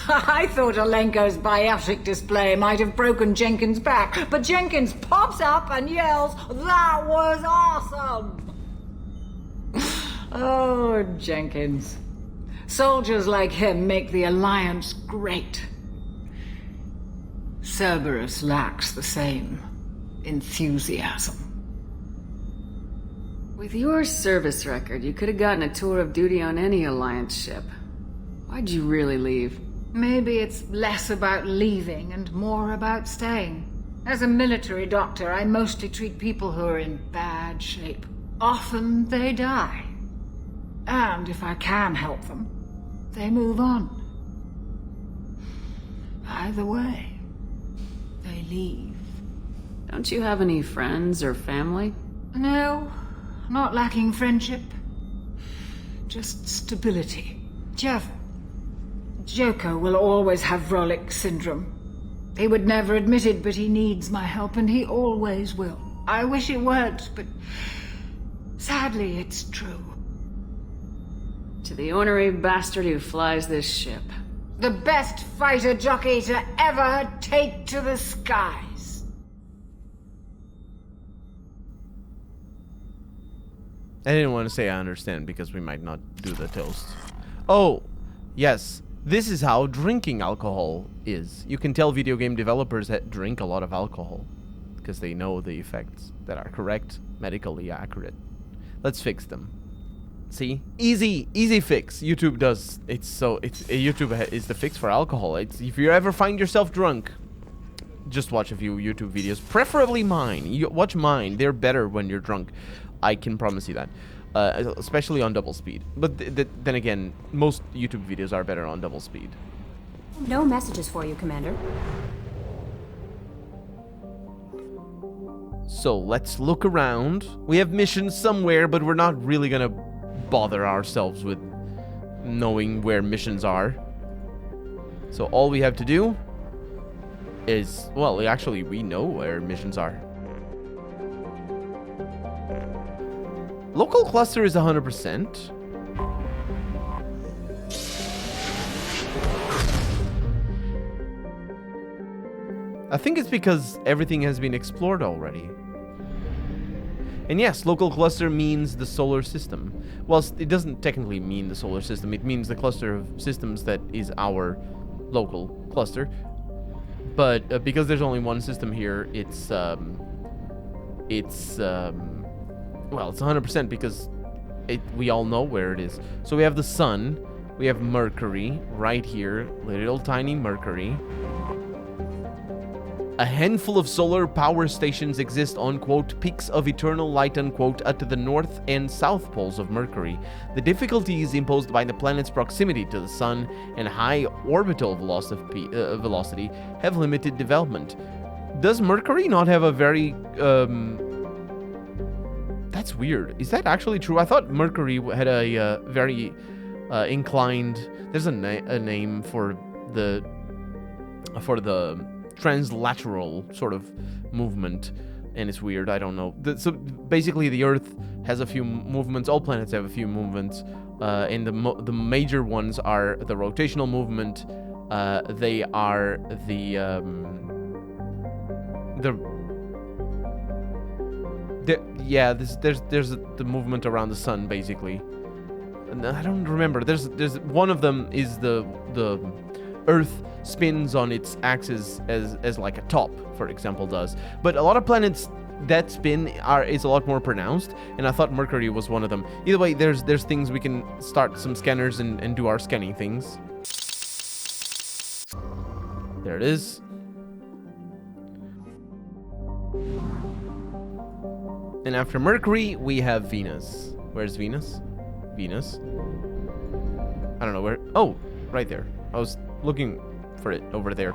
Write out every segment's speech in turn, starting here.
I thought Alenko's biotic display might have broken Jenkins' back, but Jenkins pops up and yells, "That was awesome!" Oh, Jenkins. Soldiers like him make the Alliance great. Cerberus lacks the same enthusiasm. With your service record, you could have gotten a tour of duty on any Alliance ship. Why'd you really leave? Maybe it's less about leaving and more about staying. As a military doctor, I mostly treat people who are in bad shape. Often they die. And if I can help them, they move on. Either way, they leave. Don't you have any friends or family? No, not lacking friendship. Just stability. Joko will always have Vrolik syndrome. He would never admit it, but he needs my help, and he always will. I wish it weren't, but sadly it's true. To the ornery bastard who flies this ship. The best fighter jockey to ever take to the skies. I didn't want to say I understand because we might not do the toast. Oh, yes. This is how drinking alcohol is. You can tell video game developers that drink a lot of alcohol because they know the effects that are correct, medically accurate. Let's fix them. See? Easy fix. YouTube does. YouTube is the fix for alcohol. If you ever find yourself drunk, just watch a few YouTube videos, preferably mine. Watch mine. They're better when you're drunk. I can promise you that. Especially on double speed. But then again, most YouTube videos are better on double speed. No messages for you, Commander. So let's look around. We have missions somewhere, but we're not really gonna bother ourselves with knowing where missions are. So all we have to do is, well, actually we know where missions are. Local cluster is 100%. I think it's because everything has been explored already. And yes, local cluster means the solar system. Well, it doesn't technically mean the solar system. It means the cluster of systems that is our local cluster. But because there's only one system here, it's 100% because we all know where it is. So we have the sun, we have Mercury right here, little tiny Mercury. A handful of solar power stations exist on, quote, peaks of eternal light, unquote, at the north and south poles of Mercury. The difficulties imposed by the planet's proximity to the sun and high orbital velocity have limited development. Does Mercury not have a very, That's weird. Is that actually true? I thought Mercury had a very inclined... There's a name for the translateral sort of movement, and it's weird. I don't know. So basically, the Earth has a few movements. All planets have a few movements, and the major ones are the rotational movement. They are there's the movement around the sun, basically. And I don't remember. There's one of them is the Earth spins on its axis as like a top, for example, does. But a lot of planets that spin is a lot more pronounced, and I thought Mercury was one of them. Either way, there's things we can start some scanners and do our scanning things. There it is. And after Mercury, we have Venus. Where's Venus? Venus. I don't know where. Oh, right there. I was looking for it over there.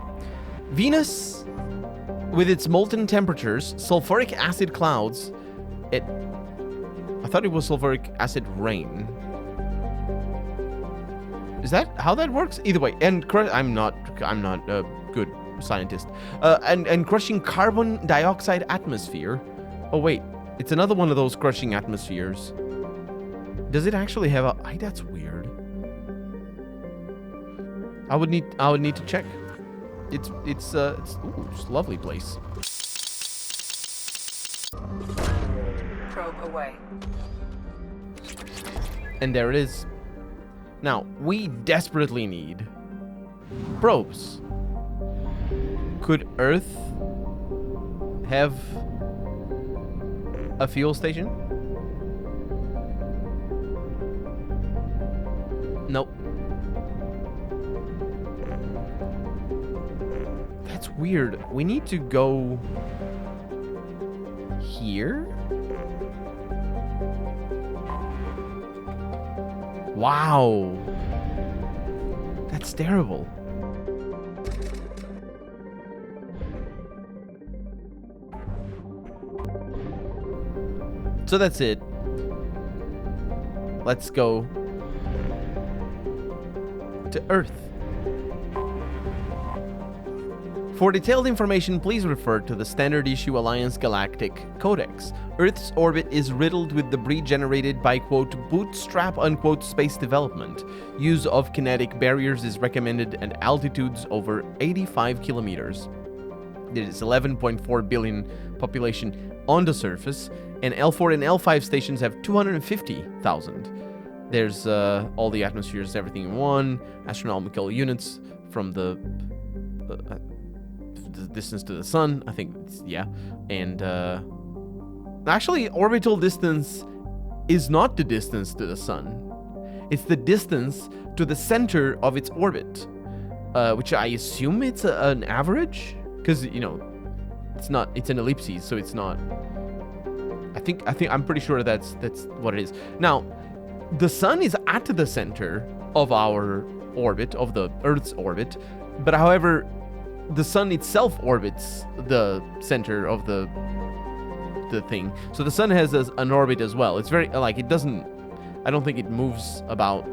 Venus, with its molten temperatures, sulfuric acid clouds, I thought it was sulfuric acid rain. Is that how that works? Either way, and I'm not a good scientist. And crushing carbon dioxide atmosphere. Oh wait, it's another one of those crushing atmospheres. Does it actually have a... that's weird. I would need to check. It's a lovely place. Probe away. And there it is. Now, we desperately need probes. Could Earth have a fuel station? Nope. That's weird. We need to go here? Wow. That's terrible. So that's it. Let's go to Earth. For detailed information, please refer to the Standard Issue Alliance Galactic Codex. Earth's orbit is riddled with debris generated by, quote, bootstrap, unquote, space development. Use of kinetic barriers is recommended at altitudes over 85 kilometers. There is 11.4 billion population on the surface, and L4 and L5 stations have 250,000. There's all the atmospheres, everything in one, astronomical units from the distance to the sun, I think, yeah. And actually, orbital distance is not the distance to the sun. It's the distance to the center of its orbit, which I assume it's an average, because, you know, it's an ellipsis, so it's not. I'm pretty sure that's what it is. Now, the sun is at the center of our orbit, of the Earth's orbit, but however, the sun itself orbits the center of the thing. So the sun has an orbit as well. It's very, like, it doesn't, I don't think it moves about,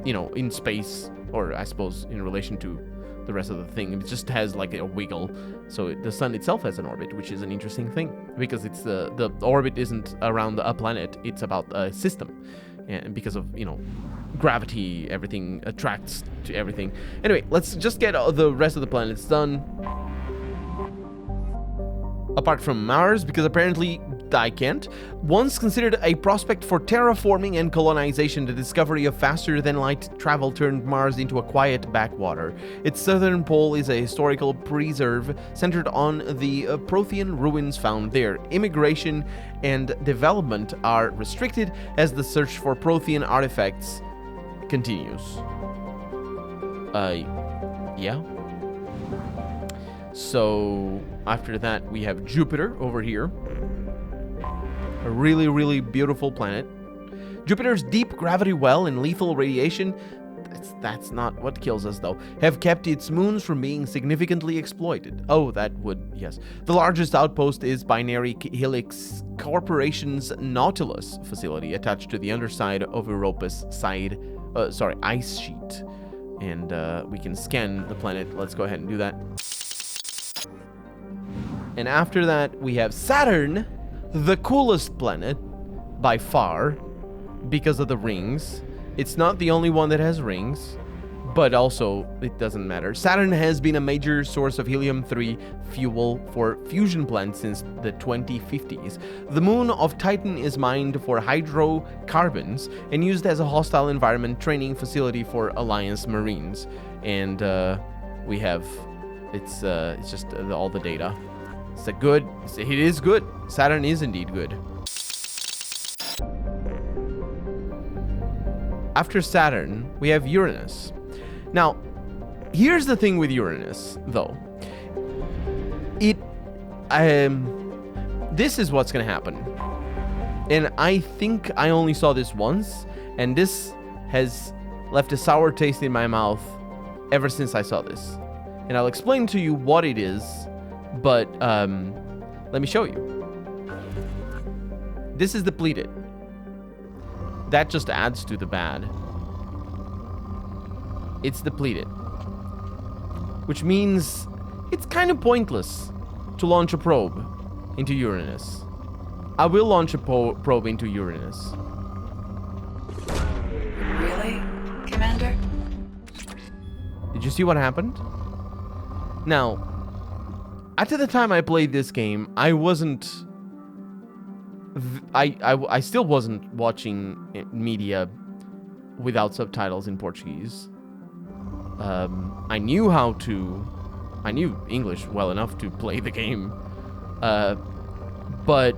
you know, in space, or I suppose in relation to the rest of the thing. It just has like a wiggle. So the sun itself has an orbit, which is an interesting thing, because it's the orbit isn't around a planet, it's about a system. And because of, you know, gravity, everything attracts to everything. Anyway, let's just get the rest of the planets done. Apart from Mars, because apparently I can't. Once considered a prospect for terraforming and colonization, the discovery of faster-than-light travel turned Mars into a quiet backwater. Its southern pole is a historical preserve centered on the Prothean ruins found there. Immigration and development are restricted as the search for Prothean artifacts continues. Yeah. So after that, we have Jupiter over here. A really, really beautiful planet. Jupiter's deep gravity well and lethal radiation, that's not what kills us though, have kept its moons from being significantly exploited. Oh, that would, yes. The largest outpost is Binary Helix Corporation's Nautilus facility, attached to the underside of Europa's ice sheet. And we can scan the planet. Let's go ahead and do that. And after that, we have Saturn, the coolest planet by far because of the rings. It's not the only one that has rings, but also it doesn't matter. Saturn has been a major source of helium-3 fuel for fusion plants since the 2050s. The moon of Titan is mined for hydrocarbons and used as a hostile environment training facility for Alliance Marines. And we have, it's just all the data. It is good. Saturn is indeed good. After Saturn, we have Uranus. Now, here's the thing with Uranus, though. This is what's gonna happen. And I think I only saw this once, and this has left a sour taste in my mouth ever since I saw this. And I'll explain to you what it is, but let me show you. This is depleted. That just adds to the bad. It's depleted. Which means it's kind of pointless to launch a probe into Uranus. I will launch a probe into Uranus. Really, Commander? Did you see what happened? Now, at the time I played this game, I wasn't... I still wasn't watching media without subtitles in Portuguese. I knew English well enough to play the game. But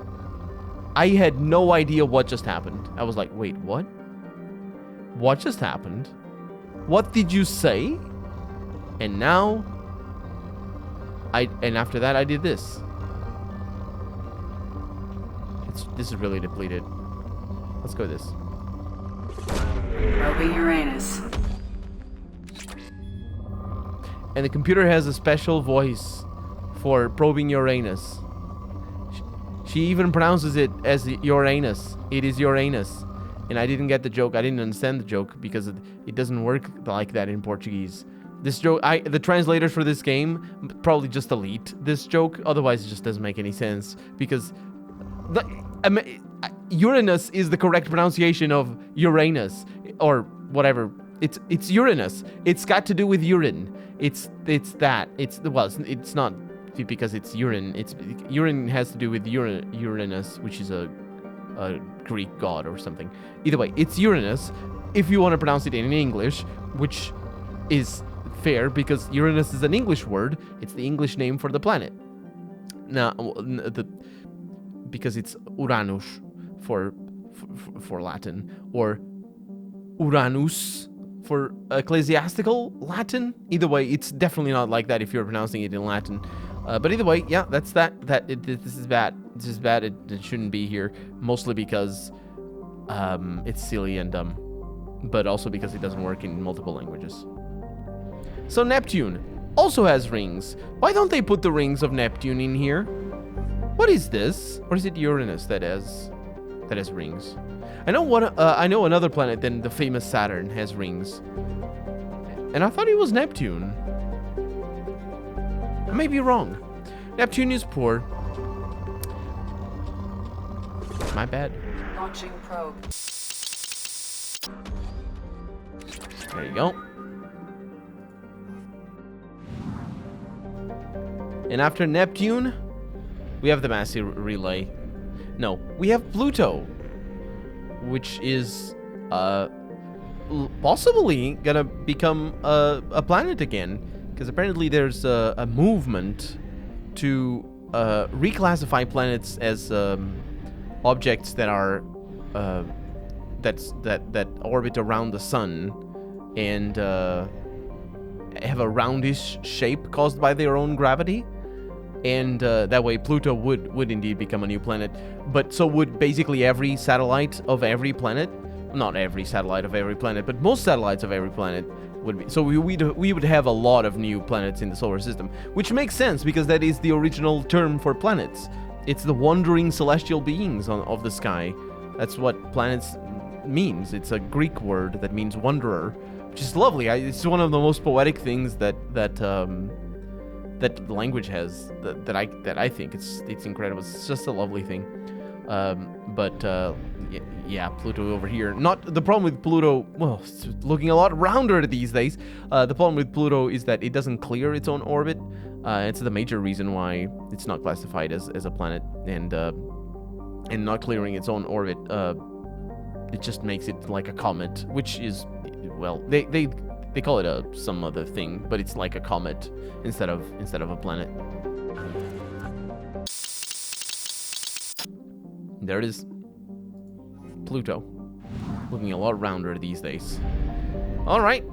I had no idea what just happened. I was like, wait, what? What just happened? What did you say? And now, and after that I did this. This is really depleted. Let's go with this. Probing Uranus. And the computer has a special voice for probing Uranus. She even pronounces it as Uranus. It is Uranus. And I didn't get the joke. I didn't understand the joke because it doesn't work like that in Portuguese. This joke, the translators for this game probably just delete this joke. Otherwise, it just doesn't make any sense. Because Uranus is the correct pronunciation of Uranus. Or whatever. It's Uranus. It's got to do with urine. It's that. It's not because it's urine. Urine has to do with Uranus, which is a Greek god or something. Either way, it's Uranus if you want to pronounce it in English, which is fair because Uranus is an English word. It's the English name for the planet. Now, because it's Uranus for Latin, or Uranus for ecclesiastical Latin. Either way, it's definitely not like that if you're pronouncing it in Latin. But either way, yeah, that's that. This is bad. This is bad. It shouldn't be here. Mostly because it's silly and dumb. But also because it doesn't work in multiple languages. So Neptune also has rings. Why don't they put the rings of Neptune in here? What is this? Or is it Uranus that has rings? I know another planet than the famous Saturn has rings. And I thought it was Neptune. I may be wrong. Neptune is poor. My bad. Launching probe. There you go. And after Neptune, we have the massive relay. No, we have Pluto, which is possibly gonna become a planet again, because apparently there's a movement to reclassify planets as objects that are that orbit around the sun and have a roundish shape caused by their own gravity. And that way Pluto would indeed become a new planet. But so would basically every satellite of every planet. Not every satellite of every planet, but most satellites of every planet would be. So we would have a lot of new planets in the solar system. Which makes sense because that is the original term for planets. It's the wandering celestial beings of the sky. That's what planets means. It's a Greek word that means wanderer. Which is lovely. It's one of the most poetic things that language has that I think it's incredible. It's just a lovely thing. Yeah, Pluto over here. Not the problem with Pluto. Well, it's looking a lot rounder these days. The problem with Pluto is that it doesn't clear its own orbit. It's the major reason why it's not classified as a planet, and not clearing its own orbit. It just makes it like a comet, which is, well, they call it some other thing, but it's like a comet instead of a planet. There it is. Pluto. Looking a lot rounder these days. Alright,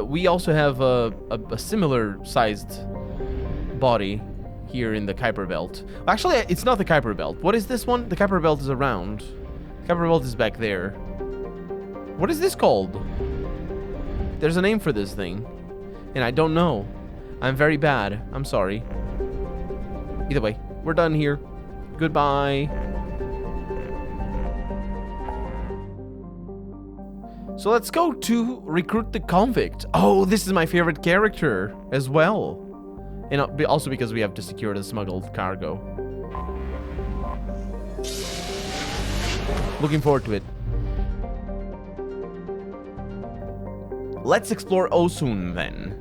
we also have a similar sized body here in the Kuiper Belt. Actually, it's not the Kuiper Belt. What is this one? The Kuiper Belt is around. The Kuiper Belt is back there. What is this called? There's a name for this thing, and I don't know. I'm very bad. I'm sorry. Either way, we're done here. Goodbye. So let's go to recruit the convict. Oh, this is my favorite character as well. And also because we have to secure the smuggled cargo. Looking forward to it. Let's explore Osun then.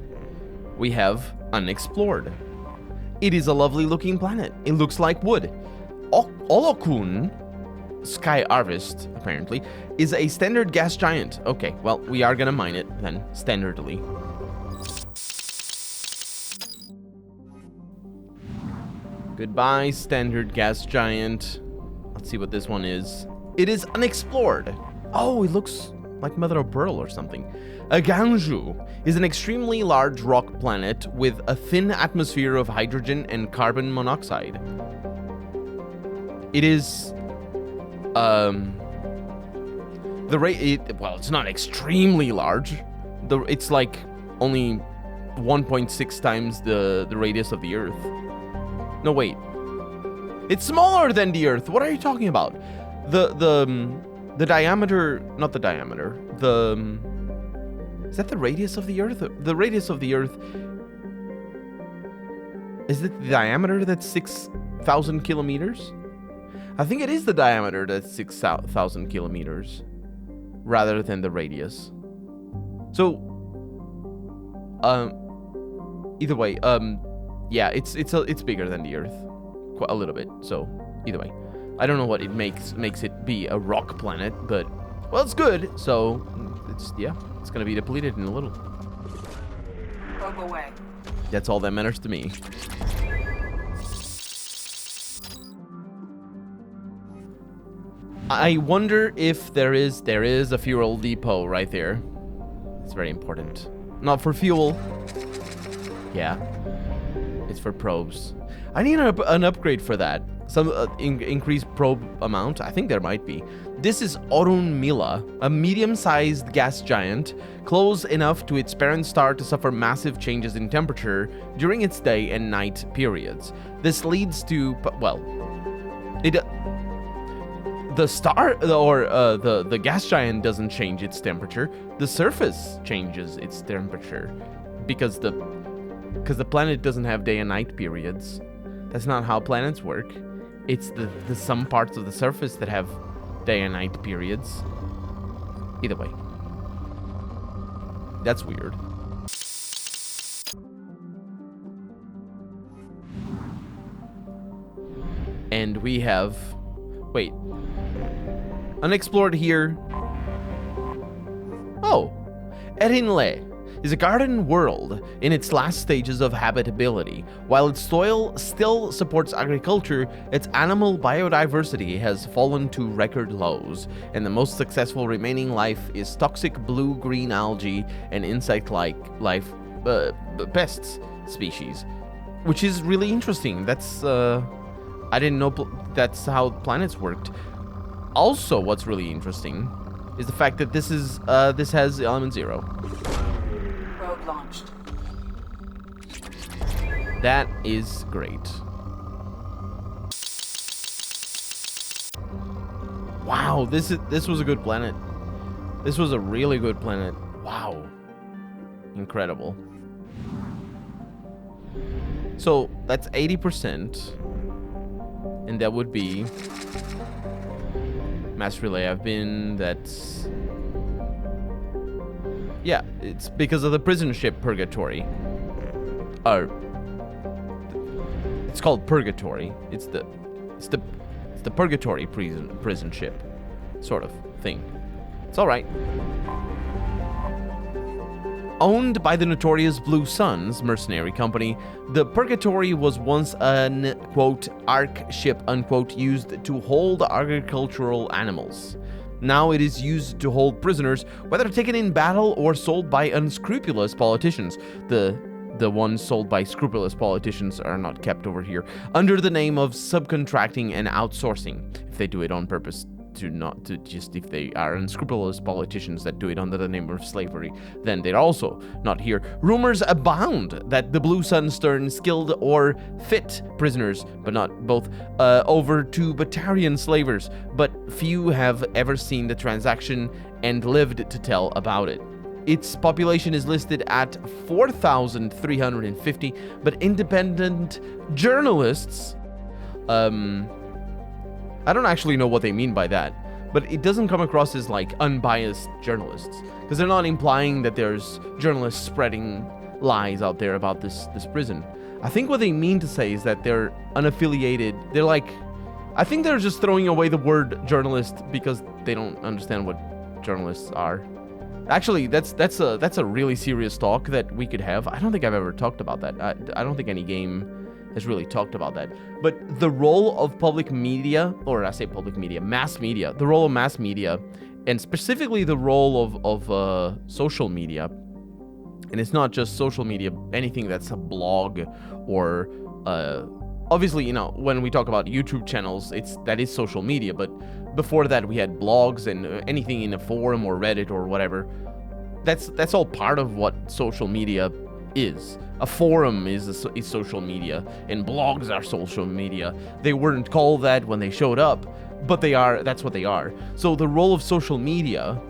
we have unexplored. It is a lovely looking planet. It looks like wood. Olokun, Sky Harvest, apparently, is a standard gas giant. Okay, well, we are gonna mine it then, standardly. Goodbye, standard gas giant. Let's see what this one is. It is unexplored. Oh, it looks like mother of pearl or something. A Ganju is an extremely large rock planet with a thin atmosphere of hydrogen and carbon monoxide. It is, well, it's not extremely large. It's like only 1.6 times the radius of the Earth. No, wait. It's smaller than the Earth. What are you talking about? The diameter, not the diameter. Is that the radius of the Earth? The radius of the Earth, is it the diameter that's 6,000 kilometers? I think it is the diameter that's 6,000 kilometers rather than the radius. So, either way, yeah, it's bigger than the Earth, quite a little bit. So, either way, I don't know what it makes it be a rock planet, but well, it's good. So, it's gonna be depleted in a little. Probe away. That's all that matters to me. I wonder if there is a fuel depot right there. It's very important. Not for fuel. Yeah. It's for probes. I need an upgrade for that. Some increased probe amount. I think there might be. This is Orunmila, a medium-sized gas giant, close enough to its parent star to suffer massive changes in temperature during its day and night periods. This leads to, well, the star or the gas giant doesn't change its temperature. The surface changes its temperature because the planet doesn't have day and night periods. That's not how planets work. It's the some parts of the surface that have day and night periods. Either way. That's weird. And we have... Wait. Unexplored here. Oh. Erinle is a garden world in its last stages of habitability. While its soil still supports agriculture, its animal biodiversity has fallen to record lows, and the most successful remaining life is toxic blue-green algae and insect-like pests species, which is really interesting. That's I didn't know that's how planets worked. Also, what's really interesting is the fact that this has element 0. Probe launched. That is great. Wow, this was a good planet. This was a really good planet. Wow. Incredible. So, that's 80%. And that would be mass relay. That's... Yeah, it's because of the prison ship Purgatory. It's called Purgatory. It's the Purgatory prison ship, sort of thing. It's all right. Owned by the notorious Blue Suns mercenary company, the Purgatory was once an, quote, ark ship, unquote, used to hold agricultural animals. Now it is used to hold prisoners, whether taken in battle or sold by unscrupulous politicians. The ones sold by scrupulous politicians are not kept over here, under the name of subcontracting and outsourcing, if they do it on purpose. If they are unscrupulous politicians that do it under the name of slavery, then they're also not here. Rumors abound that the Blue Suns turn skilled or fit prisoners, but not both, over to Batarian slavers, but few have ever seen the transaction and lived to tell about it. Its population is listed at 4,350, but independent journalists, I don't actually know what they mean by that, but it doesn't come across as like unbiased journalists, because they're not implying that there's journalists spreading lies out there about this prison. I think what they mean to say is that they're unaffiliated. They're like, I think they're just throwing away the word journalist because they don't understand what journalists are. Actually, that's a really serious talk that we could have. I don't think I've ever talked about that. I don't think any game has really talked about that. But the role of public media, or I say public media, mass media, the role of mass media, and specifically the role of social media, and it's not just social media, anything that's a blog or obviously, you know, when we talk about YouTube channels, that is social media, but before that we had blogs and anything in a forum or Reddit or whatever. That's all part of what social media is. A forum is social media, and blogs are social media. They weren't called that when they showed up, but they are. That's what they are. So the role of social media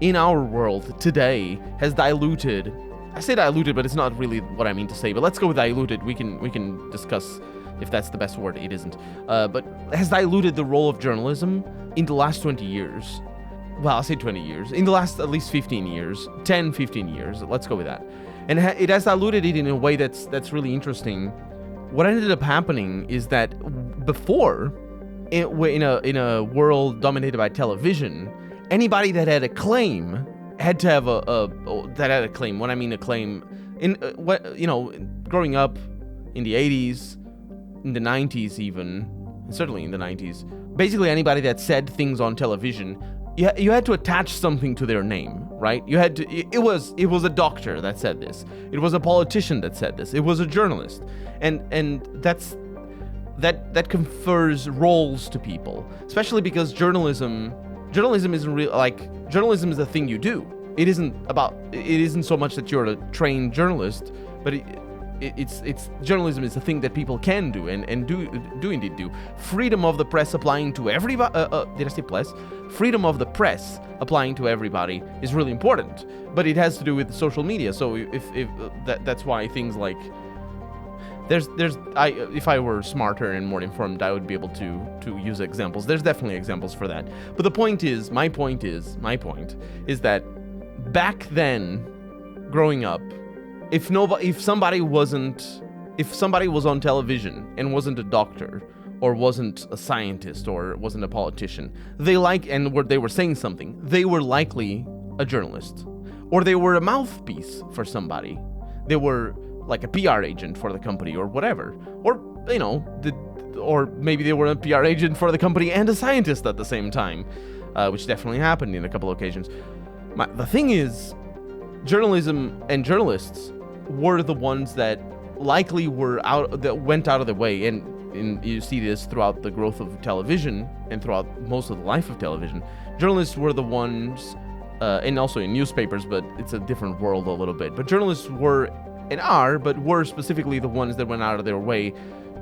in our world today has diluted. I say diluted, but it's not really what I mean to say. But let's go with diluted. We can discuss if that's the best word. It isn't. But has diluted the role of journalism in the last 20 years. Well, I'll say 20 years. In the last at least 15 years, 10, 15 years. Let's go with that. And it has diluted it in a way that's really interesting. What ended up happening is that before, in a world dominated by television, anybody that had a claim had to have that had a claim. When I mean a claim, growing up in the 80s, in the 90s even, certainly in the 90s, basically anybody that said things on television, you had to attach something to their name, right? You had to. It was a doctor that said this. It was a politician that said this. It was a journalist, and that confers roles to people, especially because journalism isn't real. Like, journalism is a thing you do. It isn't so much that you're a trained journalist, but it's journalism is a thing that people can do and do indeed do. Freedom of the press applying to everybody. Did I say press? Freedom of the press applying to everybody is really important, but it has to do with social media. So if that's why things like if I were smarter and more informed, I would be able to use examples. There's definitely examples for that. But my point is that back then, growing up, if somebody was on television and wasn't a doctor or wasn't a scientist or wasn't a politician, they were saying something, they were likely a journalist, or they were a mouthpiece for somebody. They were like a PR agent for the company or whatever, or or maybe they were a PR agent for the company and a scientist at the same time, which definitely happened in a couple of occasions. The thing is, journalism and journalists were the ones that likely went out of the way, and you see this throughout the growth of television and throughout most of the life of television. Journalists were the ones, and also in newspapers, but it's a different world a little bit. But journalists were and are, but were specifically the ones that went out of their way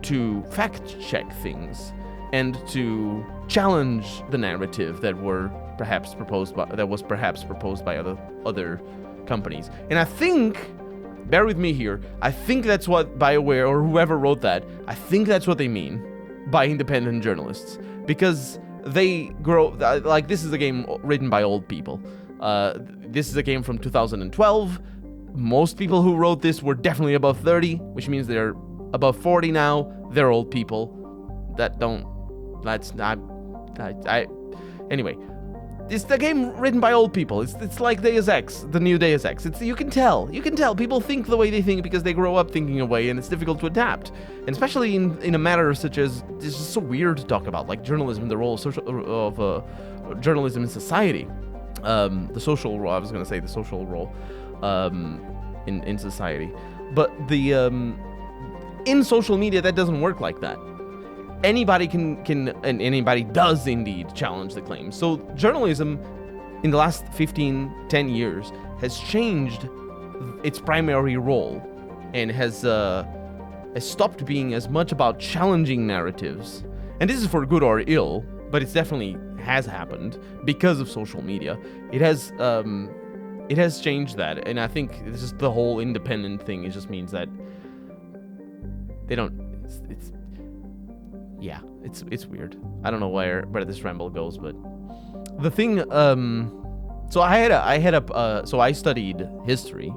to fact check things and to challenge the narrative that was perhaps proposed by other companies. And I think, bear with me here, I think that's what BioWare or whoever wrote that, I think that's what they mean by independent journalists, because they grow like this is a game written by old people. This is a game from 2012. Most people who wrote this were definitely above 30, which means they're above 40 now. They're old people. Anyway, it's the game written by old people. It's like Deus Ex, the new Deus Ex. You can tell people think the way they think because they grow up thinking a way, and it's difficult to adapt. And especially in a matter such as, it's just so weird to talk about, like journalism, the role of journalism in society. The social role, I was going to say the social role in society. But in social media, that doesn't work like that. Anybody can and anybody does indeed challenge the claims. So journalism in the last 10 years has changed its primary role and has stopped being as much about challenging narratives. And this is for good or ill, but it definitely has happened because of social media. It has changed that, and I think this is the whole independent thing. It just means that they don't. It's weird. I don't know where this ramble goes, but the thing. So I studied history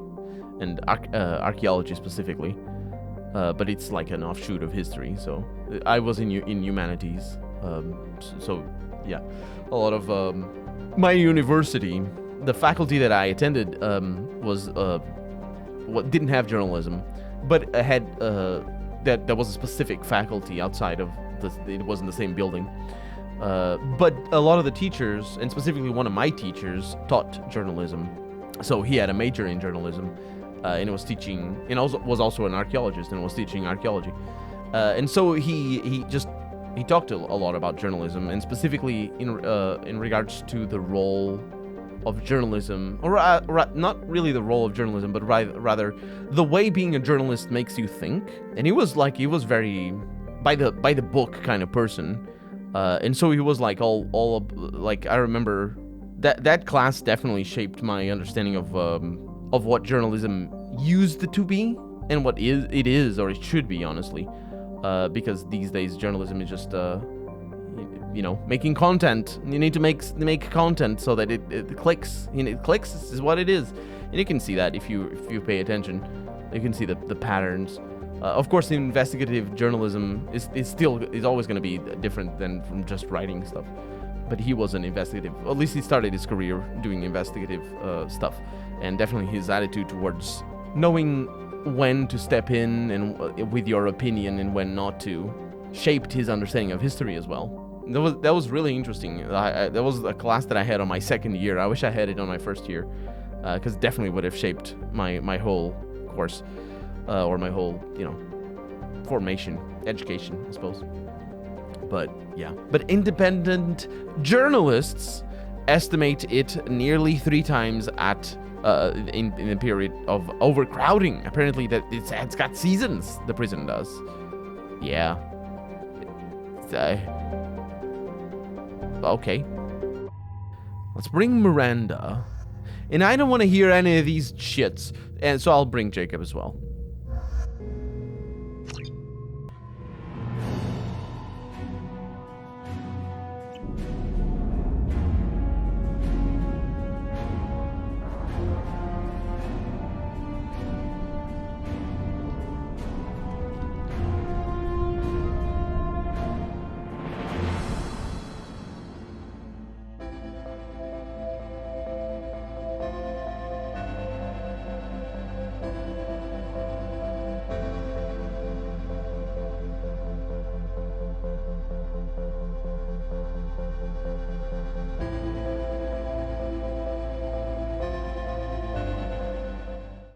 and archaeology specifically. But it's like an offshoot of history. So I was in humanities. So yeah, a lot of my university, the faculty that I attended was what didn't have journalism, but had that was a specific faculty outside of it wasn't the same building. But a lot of the teachers, and specifically one of my teachers, taught journalism. So he had a major in journalism, and was teaching, and was also an archaeologist and was teaching archaeology. And so he talked a lot about journalism, and specifically in regards to the role of journalism, or not really the role of journalism, but rather the way being a journalist makes you think. And he was very by the book kind of person. And so he was like all like, I remember that class definitely shaped my understanding of what journalism used to be and what it is or it should be, honestly. Because these days journalism is just making content. You need to make content so that it clicks. It clicks is what it is, and you can see that if you pay attention. You can see the patterns. Of course, investigative journalism is always going to be different than from just writing stuff. But he was an investigative. At least he started his career doing investigative stuff, and definitely his attitude towards knowing when to step in and with your opinion and when not to shaped his understanding of history as well. That was really interesting. That was a class that I had on my second year. I wish I had it on my first year, because it definitely would have shaped my whole course, or my whole formation, education, I suppose. But yeah, but independent journalists estimate it nearly 3 times at in the period of overcrowding. Apparently that it's got seasons, the prison does. Yeah. Okay. Let's bring Miranda. And I don't want to hear any of these shits. And so I'll bring Jacob as well.